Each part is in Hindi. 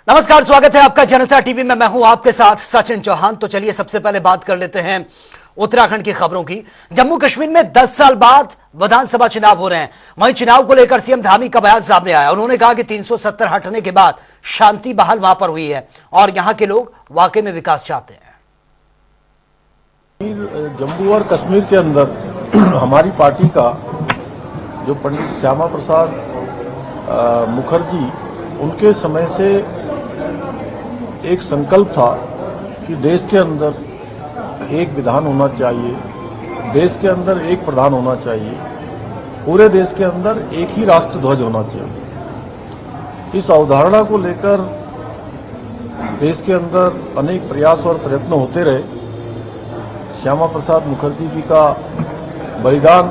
नमस्कार, स्वागत है आपका जनता टीवी में। मैं हूं आपके साथ सचिन चौहान। तो चलिए सबसे पहले बात कर लेते हैं उत्तराखंड की खबरों की। जम्मू कश्मीर में 10 साल बाद विधानसभा चुनाव हो रहे हैं। वहीं चुनाव को लेकर सीएम धामी का बयान सामने आया। उन्होंने कहा कि 370 हटने के बाद शांति बहाल वहां पर हुई है और यहां के लोग वाकई में विकास चाहते हैं। जम्मू और कश्मीर के अंदर हमारी पार्टी का जो पंडित श्यामा प्रसाद मुखर्जी, उनके समय से एक संकल्प था कि देश के अंदर एक विधान होना चाहिए, देश के अंदर एक प्रधान होना चाहिए, पूरे देश के अंदर एक ही राष्ट्र ध्वज होना चाहिए। इस अवधारणा को लेकर देश के अंदर अनेक प्रयास और प्रयत्न होते रहे। श्यामा प्रसाद मुखर्जी जी का बलिदान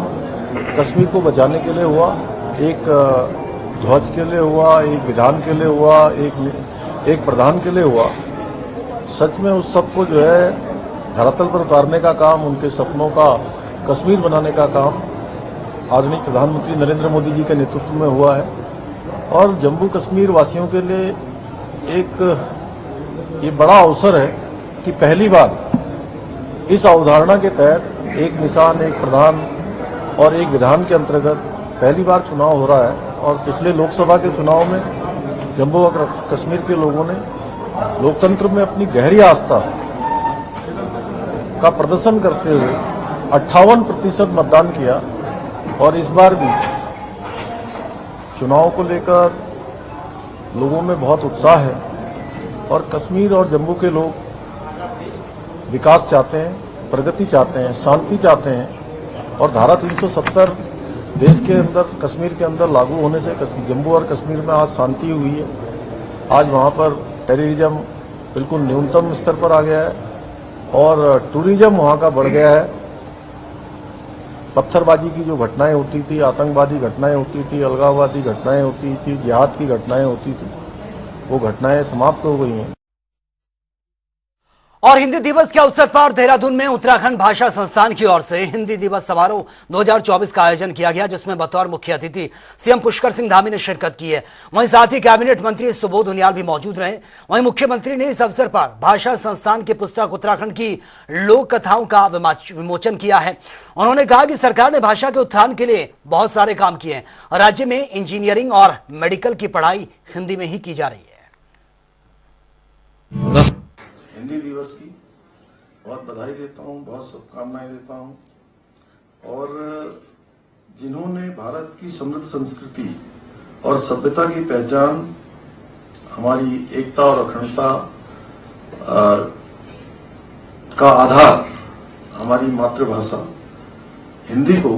कश्मीर को बचाने के लिए हुआ, एक ध्वज के लिए हुआ, एक विधान के लिए हुआ, एक प्रधान के लिए हुआ। सच में उस सबको जो है धरातल पर उतारने का काम, उनके सपनों का कश्मीर बनाने का काम आदरणीय प्रधानमंत्री नरेंद्र मोदी जी के नेतृत्व में हुआ है। और जम्मू कश्मीर वासियों के लिए एक ये बड़ा अवसर है कि पहली बार इस अवधारणा के तहत एक निशान, एक प्रधान और एक विधान के अंतर्गत पहली बार चुनाव हो रहा है। और पिछले लोकसभा के चुनाव में जम्मू और कश्मीर के लोगों ने लोकतंत्र में अपनी गहरी आस्था का प्रदर्शन करते हुए 58% मतदान किया। और इस बार भी चुनाव को लेकर लोगों में बहुत उत्साह है और कश्मीर और जम्मू के लोग विकास चाहते हैं, प्रगति चाहते हैं, शांति चाहते हैं। और धारा 370 देश के अंदर, कश्मीर के अंदर लागू होने से जम्मू और कश्मीर में आज शांति हुई है। आज वहाँ पर टेररिज्म बिल्कुल न्यूनतम स्तर पर आ गया है और टूरिज्म वहाँ का बढ़ गया है। पत्थरबाजी की जो घटनाएं होती थी, आतंकवादी घटनाएं होती थी, अलगाववादी घटनाएं होती थी, जिहाद की घटनाएं होती थी, वो घटनाएं समाप्त हो गई हैं। और हिंदी दिवस के अवसर पर देहरादून में उत्तराखंड भाषा संस्थान की ओर से हिंदी दिवस समारोह 2024 का आयोजन किया गया, जिसमें बतौर मुख्य अतिथि सीएम पुष्कर सिंह धामी ने शिरकत की है। वहीं साथ ही कैबिनेट मंत्री सुबोध उनियाल भी मौजूद रहे। वहीं मुख्यमंत्री ने इस अवसर पर भाषा संस्थान की पुस्तक उत्तराखंड की लोक कथाओं का विमोचन किया है। उन्होंने कहा कि सरकार ने भाषा के उत्थान के लिए बहुत सारे काम किए हैं और राज्य में इंजीनियरिंग और मेडिकल की पढ़ाई हिंदी में ही की जा रही है। हिंदी दिवस की बहुत बधाई देता हूँ, बहुत शुभकामनाएं देता हूँ। और जिन्होंने भारत की समृद्ध संस्कृति और सभ्यता की पहचान, हमारी एकता और अखंडता का आधार हमारी मातृभाषा हिंदी को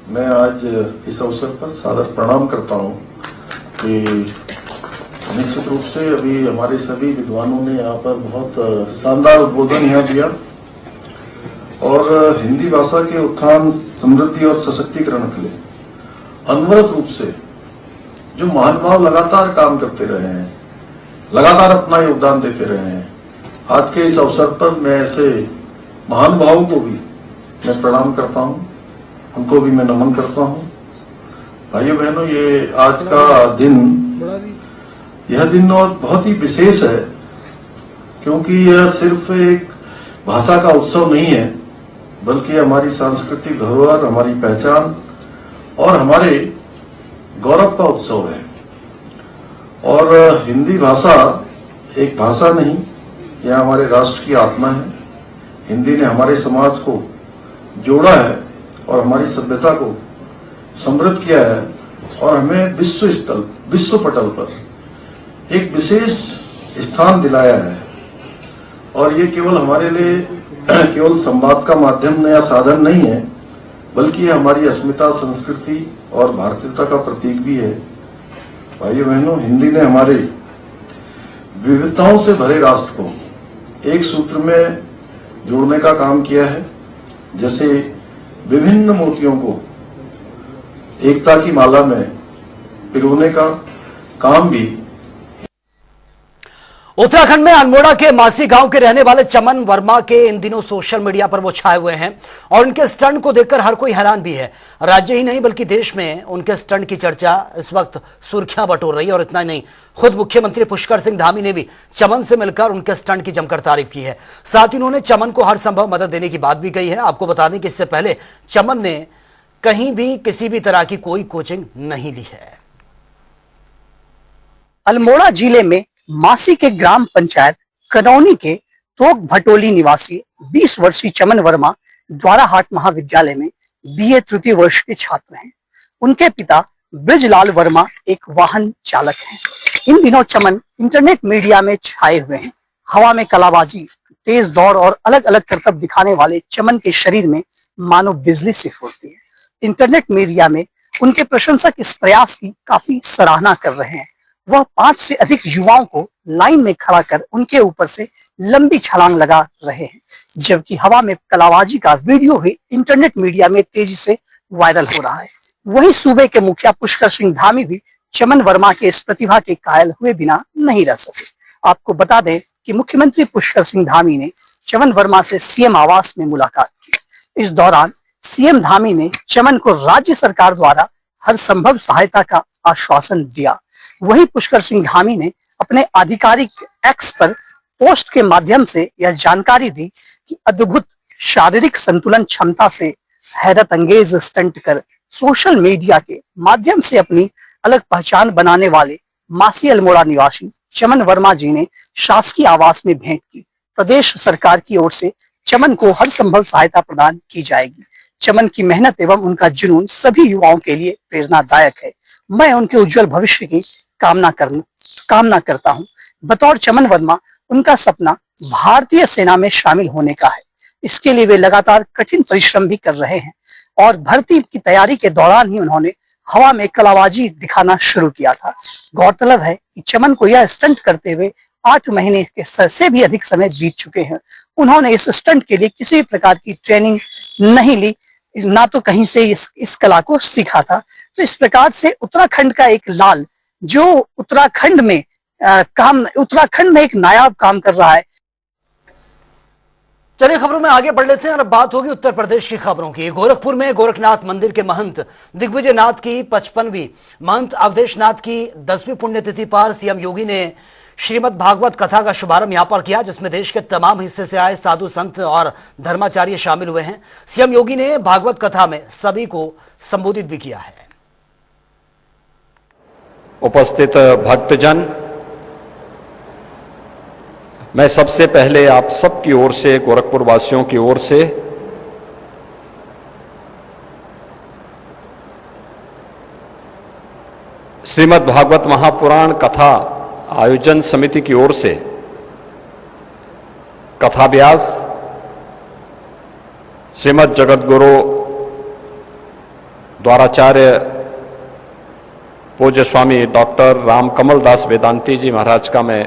मैं आज इस अवसर पर सादर प्रणाम करता हूँ कि निश्चित रूप से अभी हमारे सभी विद्वानों ने यहाँ पर बहुत शानदार उद्बोधन यहाँ दिया और हिंदी भाषा के उत्थान, समृद्धि और सशक्तिकरण के लिए अनवरत रूप से जो महानुभाव लगातार काम करते रहे हैं, लगातार अपना योगदान देते रहे हैं। आज के इस अवसर पर मैं ऐसे महानुभावों को भी मैं प्रणाम करता हूँ, उनको भी मैं नमन करता हूँ। भाइयों बहनों, ये आज का दिन, यह दिन और बहुत ही विशेष है क्योंकि यह सिर्फ एक भाषा का उत्सव नहीं है, बल्कि हमारी सांस्कृतिक धरोहर, हमारी पहचान और हमारे गौरव का उत्सव है। और हिंदी भाषा एक भाषा नहीं, यह हमारे राष्ट्र की आत्मा है। हिंदी ने हमारे समाज को जोड़ा है और हमारी सभ्यता को समृद्ध किया है और हमें विश्व पटल पर एक विशेष स्थान दिलाया है। और ये केवल हमारे लिए केवल संवाद का माध्यम या साधन नहीं है, बल्कि ये हमारी अस्मिता, संस्कृति और भारतीयता का प्रतीक भी है। भाइयों बहनों, हिंदी ने हमारे विविधताओं से भरे राष्ट्र को एक सूत्र में जोड़ने का काम किया है। जैसे विभिन्न मोतियों को एकता की माला में पिरोने का काम भी। उत्तराखंड में अल्मोड़ा के मासी गांव के रहने वाले चमन वर्मा के इन दिनों सोशल मीडिया पर वो छाए हुए हैं और उनके स्टंट को देखकर हर कोई हैरान भी है। राज्य ही नहीं बल्कि देश में उनके स्टंट की चर्चा इस वक्त सुर्खियां बटोर रही है। और इतना ही नहीं, खुद मुख्यमंत्री पुष्कर सिंह धामी ने भी चमन से मिलकर उनके स्टंट की जमकर तारीफ की है। साथ ही उन्होंने चमन को हर संभव मदद देने की बात भी कही है। आपको बता दें कि इससे पहले चमन ने कहीं भी किसी भी तरह की कोई कोचिंग नहीं ली है। अल्मोड़ा जिले में मासी के ग्राम पंचायत कनौनी के तोक भटोली निवासी 20 वर्षीय चमन वर्मा द्वाराहाट महाविद्यालय में बीए तृतीय वर्ष के छात्र हैं। उनके पिता ब्रिजलाल वर्मा एक वाहन चालक हैं। इन दिनों चमन इंटरनेट मीडिया में छाए हुए हैं। हवा में कलाबाजी, तेज दौड़ और अलग अलग करतब दिखाने वाले चमन के शरीर में मानो बिजली सी फूटती है। इंटरनेट मीडिया में उनके प्रशंसक इस प्रयास की काफी सराहना कर रहे हैं। वह 5 से अधिक युवाओं को लाइन में खड़ा कर उनके ऊपर से लंबी छलांग लगा रहे हैं, जबकि हवा में कलाबाजी का वीडियो भी इंटरनेट मीडिया में तेजी से वायरल हो रहा है। वहीं सूबे के मुखिया पुष्कर सिंह धामी भी चमन वर्मा के इस प्रतिभा के कायल हुए बिना नहीं रह सके। आपको बता दें कि मुख्यमंत्री पुष्कर सिंह धामी ने चमन वर्मा से सीएम आवास में मुलाकात की। इस दौरान सीएम धामी ने चमन को राज्य सरकार द्वारा हर संभव सहायता का आश्वासन दिया। वहीं पुष्कर सिंह धामी ने अपने आधिकारिक एक्स पर पोस्ट के माध्यम से यह जानकारी दी कि अद्भुत शारीरिक संतुलन क्षमता से हैरत अंगेज स्टंट कर सोशल मीडिया के माध्यम से अपनी अलग पहचान बनाने वाले मासी अल्मोड़ा निवासी चमन वर्मा जी ने शासकीय आवास में भेंट की। प्रदेश सरकार की ओर से चमन को हर संभव सहायता प्रदान की जाएगी। चमन की मेहनत एवं उनका जुनून सभी युवाओं के लिए प्रेरणादायक है। मैं उनके उज्जवल भविष्य की कामना करता हूं। बतौर चमन वर्मा उनका सपना भारतीय सेना में शामिल होने का है। इसके लिए वे लगातार कठिन परिश्रम भी कर रहे हैं और भर्ती की तैयारी के दौरान ही उन्होंने हवा में कलाबाजी दिखाना शुरू किया था। गौरतलब है कि चमन को यह स्टंट करते हुए 8 महीने के से भी अधिक समय बीत चुके हैं। उन्होंने इस स्टंट के लिए किसी भी प्रकार की ट्रेनिंग नहीं ली, ना तो कहीं से इस कला को सीखा था। तो इस प्रकार से उत्तराखंड का एक लाल जो उत्तराखंड में एक नायाब काम कर रहा है। चलिए खबरों में आगे बढ़ लेते हैं और अब बात होगी उत्तर प्रदेश की खबरों की। गोरखपुर में गोरखनाथ मंदिर के महंत दिग्विजय नाथ की 55वीं, महंत अवधेश नाथ की 10वीं पुण्यतिथि पर सीएम योगी ने श्रीमद् भागवत कथा का शुभारंभ यहां पर किया, जिसमें देश के तमाम हिस्से से आए साधु संत और धर्माचार्य शामिल हुए हैं। सीएम योगी ने भागवत कथा में सभी को संबोधित भी किया है। उपस्थित भक्तजन, मैं सबसे पहले आप सबकी ओर से, गोरखपुर वासियों की ओर से श्रीमद् भागवत महापुराण कथा आयोजन समिति की ओर से कथा व्यास श्रीमद् जगतगुरु द्वाराचार्य पूज्य स्वामी डॉक्टर रामकमल दास वेदांती जी महाराज का मैं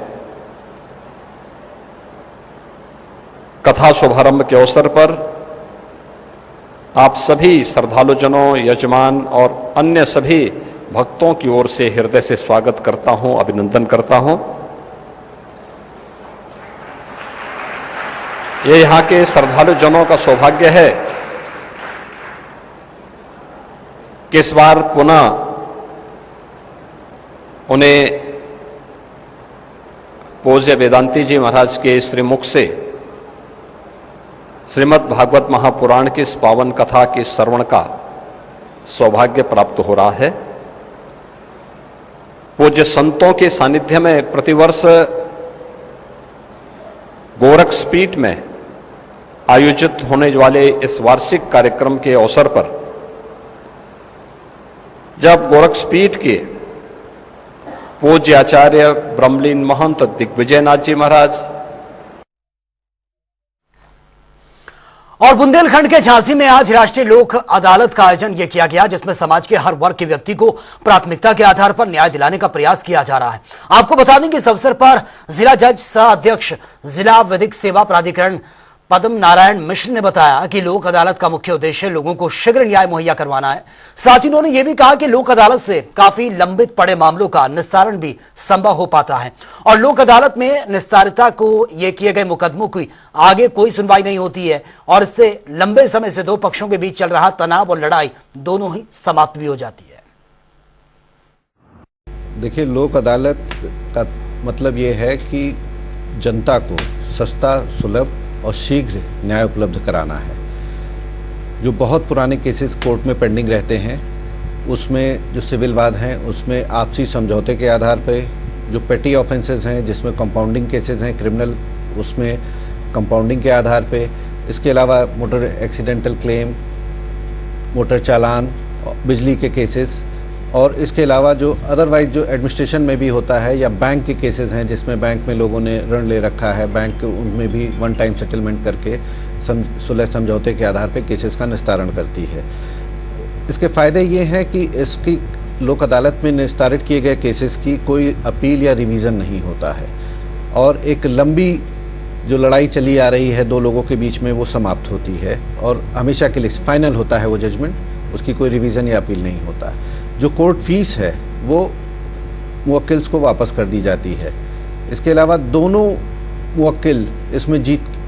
कथा शुभारंभ के अवसर पर आप सभी श्रद्धालुजनों, यजमान और अन्य सभी भक्तों की ओर से हृदय से स्वागत करता हूं, अभिनंदन करता हूं। ये यहाँ के श्रद्धालुजनों का सौभाग्य है कि इस बार पुनः उन्हें पूज्य वेदांती जी महाराज के श्रीमुख से श्रीमद् भागवत महापुराण की इस पावन कथा के श्रवण का सौभाग्य प्राप्त हो रहा है। पूज्य संतों के सानिध्य में प्रतिवर्ष गोरखपीठ में आयोजित होने वाले इस वार्षिक कार्यक्रम के अवसर पर जब गोरखपीठ के पूज्य आचार्य ब्रह्मलीन महंत दिग्विजय नाथ जी महाराज और बुंदेलखंड के झांसी में आज राष्ट्रीय लोक अदालत का आयोजन यह किया गया, जिसमें समाज के हर वर्ग के व्यक्ति को प्राथमिकता के आधार पर न्याय दिलाने का प्रयास किया जा रहा है। आपको बता दें कि इस अवसर पर जिला जज सह अध्यक्ष जिला विधिक सेवा प्राधिकरण पद्म नारायण मिश्र ने बताया कि लोक अदालत का मुख्य उद्देश्य लोगों को शीघ्र न्याय मुहैया करवाना है। साथ ही उन्होंने यह भी कहा कि लोक अदालत से काफी लंबित पड़े मामलों का निस्तारण भी संभव हो पाता है और लोक अदालत में निस्तारिता को ये किए गए मुकदमों की आगे कोई सुनवाई नहीं होती है और इससे लंबे समय से दो पक्षों के बीच चल रहा तनाव और लड़ाई दोनों ही समाप्त भी हो जाती है। देखिए, लोक अदालत का मतलब ये है कि जनता को सस्ता, सुलभ और शीघ्र न्याय उपलब्ध कराना है। जो बहुत पुराने केसेस कोर्ट में पेंडिंग रहते हैं, उसमें जो सिविल वाद हैं उसमें आपसी समझौते के आधार पे, जो पेटी ऑफेंसेस हैं जिसमें कंपाउंडिंग केसेस हैं क्रिमिनल, उसमें कंपाउंडिंग के आधार पे, इसके अलावा मोटर एक्सीडेंटल क्लेम, मोटर चालान, बिजली के केसेस और इसके अलावा जो अदरवाइज जो एडमिनिस्ट्रेशन में भी होता है या बैंक के केसेस हैं जिसमें बैंक में लोगों ने ऋण ले रखा है, बैंक उनमें भी वन टाइम सेटलमेंट करके सुलह समझौते के आधार पे केसेस का निस्तारण करती है। इसके फ़ायदे ये हैं कि इसकी लोक अदालत में निस्तारित किए गए केसेस की कोई अपील या रिवीज़न नहीं होता है और एक लंबी जो लड़ाई चली आ रही है दो लोगों के बीच में वो समाप्त होती है और हमेशा के लिए फाइनल होता है वो जजमेंट, उसकी कोई रिवीज़न या अपील नहीं होता है। जो कोर्ट फीस है वो मुवक्किल्स को वापस कर दी जाती है। इसके अलावा दोनों मुवक्किल इसमें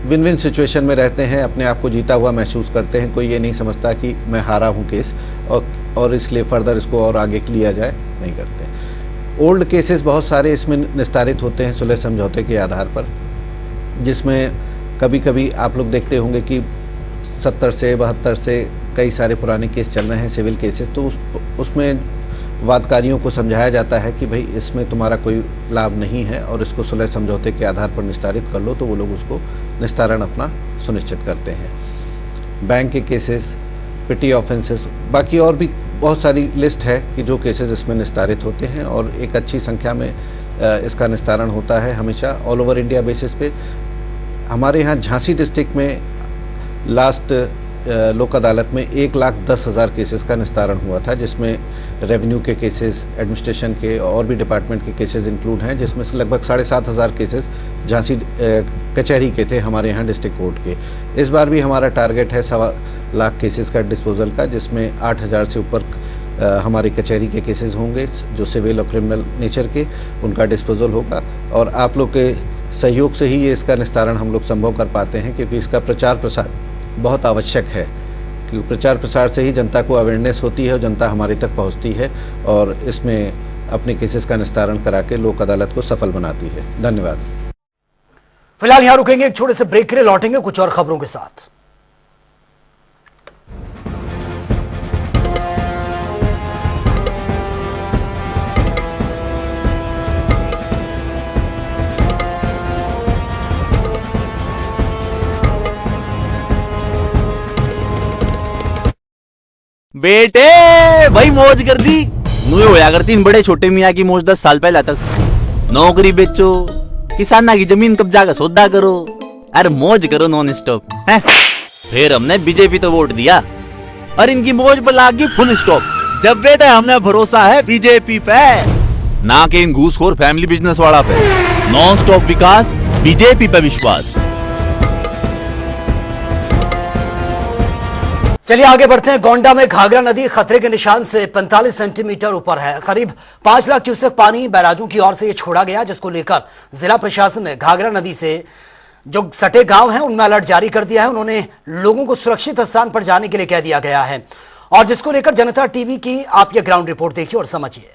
विन विन सिचुएशन में रहते हैं, अपने आप को जीता हुआ महसूस करते हैं। कोई ये नहीं समझता कि मैं हारा हूँ केस और इसलिए फर्दर इसको और आगे लिया जाए, नहीं करते। ओल्ड केसेस बहुत सारे इसमें निस्तारित होते हैं सुलह समझौते के आधार पर, जिसमें कभी कभी आप लोग देखते होंगे कि 70 से 72 से कई सारे पुराने केस चल रहे हैं सिविल केसेस, तो उसमें वादकारियों को समझाया जाता है कि भाई इसमें तुम्हारा कोई लाभ नहीं है और इसको सुलह समझौते के आधार पर निस्तारित कर लो, तो वो लोग उसको निस्तारण अपना सुनिश्चित करते हैं। बैंक के केसेस, पिटी ऑफेंसेस, बाकी और भी बहुत सारी लिस्ट है कि जो केसेस इसमें निस्तारित होते हैं और एक अच्छी संख्या में इसका निस्तारण होता है हमेशा ऑल ओवर इंडिया बेसिस पे। हमारे यहाँ झांसी डिस्ट्रिक्ट में लास्ट लोक अदालत में 1,10,000 केसेस का निस्तारण हुआ था, जिसमें रेवेन्यू के केसेस, एडमिनिस्ट्रेशन के और भी डिपार्टमेंट के केसेस इंक्लूड हैं, जिसमें से लगभग 7,500 केसेस झांसी कचहरी के थे हमारे यहाँ डिस्ट्रिक्ट कोर्ट के। इस बार भी हमारा टारगेट है 1.25 लाख केसेस का डिस्पोजल का, जिसमें 8,000 से ऊपर हमारी कचहरी के केसेस होंगे जो सिविल और क्रिमिनल नेचर के, उनका डिस्पोजल होगा। और आप लोग के सहयोग से ही ये इसका निस्तारण हम लोग संभव कर पाते हैं, क्योंकि इसका प्रचार प्रसार बहुत आवश्यक है, क्योंकि प्रचार प्रसार से ही जनता को अवेयरनेस होती है और जनता हमारे तक पहुंचती है और इसमें अपने केसेस का निस्तारण करा के लोक अदालत को सफल बनाती है। धन्यवाद। फिलहाल यहां रुकेंगे, एक छोटे से ब्रेक के लिए लौटेंगे कुछ और खबरों के साथ। बेटे भाई मौज कर दी नुए होया करती इन बड़े छोटे मियाँ की मौज 10 साल पहले तक। नौकरी बेचो, किसाना की जमीन कब्जा का सौदा करो, अरे मौज करो नॉन स्टॉप है। फिर हमने बीजेपी तो वोट दिया और इनकी मौज पर लाग गई फुल स्टॉप। जब बेटा हमने भरोसा है बीजेपी पे, ना कि इन घूसखोर फैमिली बिजनेस वाला पे। नॉन स्टॉप विकास, बीजेपी पे विश्वास। चलिए आगे बढ़ते हैं। गोंडा में घाघरा नदी खतरे के निशान से 45 सेंटीमीटर ऊपर है। करीब 5 लाख क्यूसेक पानी बैराजों की ओर से ये छोड़ा गया, जिसको लेकर जिला प्रशासन ने घाघरा नदी से जो सटे गांव हैं उनमें अलर्ट जारी कर दिया है। उन्होंने लोगों को सुरक्षित स्थान पर जाने के लिए कह दिया गया है और जिसको लेकर जनता टीवी की आप ये ग्राउंड रिपोर्ट देखिए और समझिए।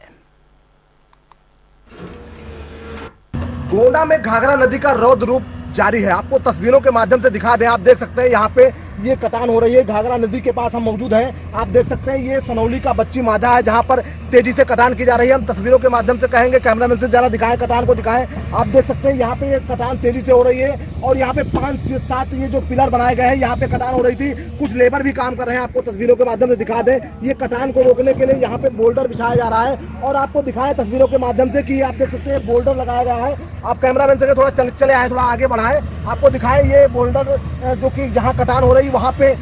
गोंडा में घाघरा नदी का रौद्र रूप जारी है। आपको तस्वीरों के माध्यम से दिखा दें, आप देख सकते हैं यहाँ पे ये कटान हो रही है। घाघरा नदी के पास हम मौजूद हैं। आप देख सकते हैं ये सनौली का बच्ची मांझा है जहाँ पर तेजी से कटान की जा रही है। हम तस्वीरों के माध्यम से कहेंगे कैमरामैन से जरा दिखाएं, कटान को दिखाएं। आप देख सकते हैं यहाँ पे ये कटान तेजी से हो रही है और यहाँ पे 5 से 7 ये जो पिलर बनाए गए हैं, यहाँ पे कटान हो रही थी। कुछ लेबर भी काम कर रहे हैं। आपको तस्वीरों के माध्यम से दिखा दें, ये कटान को रोकने के लिए यहाँ पे बोल्डर बिछाया जा रहा है और आपको दिखाएं तस्वीरों के माध्यम से कि आप देख सकते हैं बोल्डर लगाया गया है। आप कैमरामैन से थोड़ा चले आए, थोड़ा आगे बढ़ाएं, आपको दिखाएं ये बोल्डर जो कि जहाँ कटान हो रही है वहाँ पे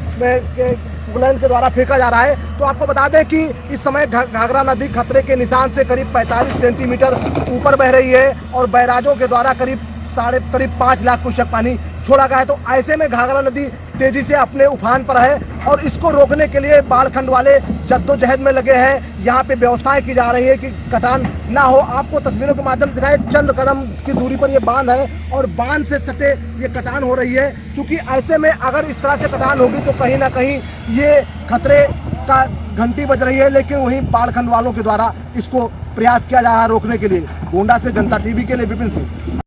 गुलेन के द्वारा फेंका जा रहा है। तो आपको बता दें कि इस समय घाघरा नदी खतरे के निशान से करीब 45 सेंटीमीटर ऊपर बह रही है और बैराजों के द्वारा करीब करीब 5 लाख क्यूसेक पानी छोड़ा गया है। तो ऐसे में घाघरा नदी तेजी से अपने उफान पर है और इसको रोकने के लिए बाढ़ वाले जद्दोजहद में लगे हैं। यहाँ पे व्यवस्थाएं की जा रही है कि कटान ना हो। आपको तस्वीरों के माध्यम से दिखाए, चंद कदम की दूरी पर ये बांध है और बांध से सटे ये कटान हो रही है। क्योंकि ऐसे में अगर इस तरह से कटान होगी तो कहीं ना कहीं ये खतरे का घंटी बज रही है, लेकिन वहीं बाढ़ वालों के द्वारा इसको प्रयास किया जा रहा है रोकने के लिए। गोंडा से जनता टीवी के लिए विपिन सिंह।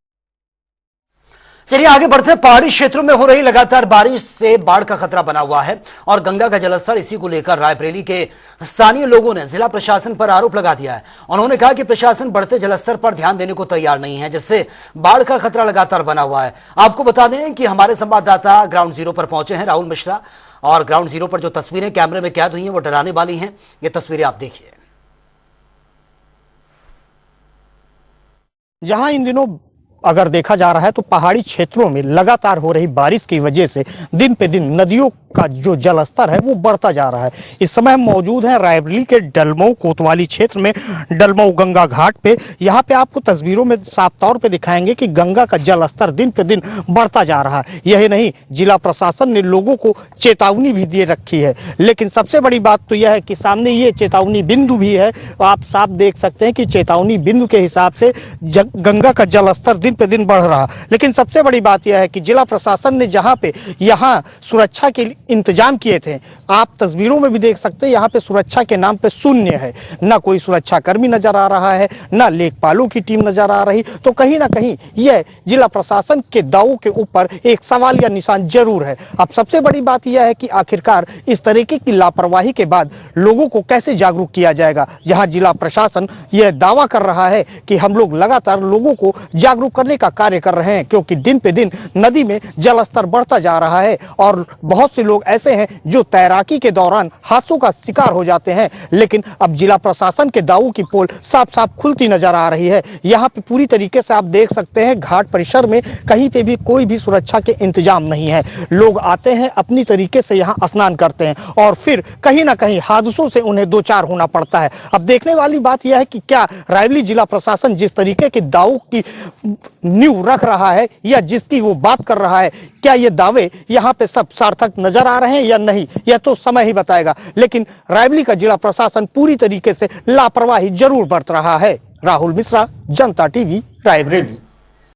चलिए आगे बढ़ते हैं। पहाड़ी क्षेत्रों में हो रही लगातार बारिश से बाढ़ का खतरा बना हुआ है और गंगा का जलस्तर, इसी को लेकर रायबरेली के स्थानीय लोगों ने जिला प्रशासन पर आरोप लगा दिया है। उन्होंने कहा कि प्रशासन बढ़ते जलस्तर पर ध्यान देने को तैयार नहीं है, जिससे बाढ़ का खतरा लगातार बना हुआ है। आपको बता दें कि हमारे संवाददाता ग्राउंड जीरो पर पहुंचे हैं, राहुल मिश्रा, और ग्राउंड जीरो पर जो तस्वीरें कैमरे में कैद हुई हैं वो डराने वाली हैं। ये तस्वीरें आप देखिए। जहां इन दिनों अगर देखा जा रहा है तो पहाड़ी क्षेत्रों में लगातार हो रही बारिश की वजह से दिन पे दिन नदियों का जो जलस्तर है वो बढ़ता जा रहा है। इस समय हम मौजूद हैं रायबरेली के डलमऊ कोतवाली क्षेत्र में, डलमऊ गंगा घाट पे। यहाँ पे आपको तस्वीरों में साफ तौर पे दिखाएंगे कि गंगा का जलस्तर दिन पे दिन बढ़ता जा रहा है। यही नहीं, जिला प्रशासन ने लोगों को चेतावनी भी दे रखी है। लेकिन सबसे बड़ी बात तो यह है कि सामने ये चेतावनी बिंदु भी है, आप साफ देख सकते हैं कि चेतावनी बिंदु के हिसाब से गंगा का जलस्तर दिन पे दिन बढ़ रहा। लेकिन सबसे बड़ी बात यह है कि जिला प्रशासन ने जहाँ पे यहाँ सुरक्षा के इंतजाम किए थे, आप तस्वीरों में भी देख सकते हैं, यहाँ पे सुरक्षा के नाम पे शून्य है। ना कोई सुरक्षा कर्मी नजर आ रहा है, ना लेखपालों की टीम नजर आ रही। तो कहीं ना कहीं यह जिला प्रशासन के दावों के ऊपर एक सवाल या निशान जरूर है। अब सबसे बड़ी बात यह है कि आखिरकार इस तरीके की लापरवाही के बाद लोगों को कैसे जागरूक किया जाएगा, जहां जिला प्रशासन यह दावा कर रहा है कि हम लोग लगातार लोगों को जागरूक करने का कार्य कर रहे हैं, क्योंकि दिन पे दिन नदी में जलस्तर बढ़ता जा रहा है और बहुत से लोग ऐसे हैं जो तैराकी के दौरान हादसों का शिकार हो जाते हैं। लेकिन अब जिला प्रशासन के दावों की पोल साफ साफ खुलती नजर आ रही है। यहाँ पे पूरी तरीके से आप देख सकते हैं, घाट परिसर में कहीं पे भी कोई भी सुरक्षा के इंतजाम नहीं है। लोग आते हैं, अपनी तरीके से यहाँ स्नान करते हैं और फिर कहीं ना कहीं हादसों से उन्हें दो चार होना पड़ता है। अब देखने वाली बात यह है कि क्या रायबरेली जिला प्रशासन जिस तरीके के दावों की नींव रख रहा है या जिसकी वो बात कर रहा है, क्या ये दावे यहाँ पे सब सार्थक नजर आ रहे हैं या नहीं, यह तो समय ही बताएगा। लेकिन रायबरेली का जिला प्रशासन पूरी तरीके से लापरवाही जरूर बरत रहा है। राहुल मिश्रा, जनता टीवी, रायबरेली।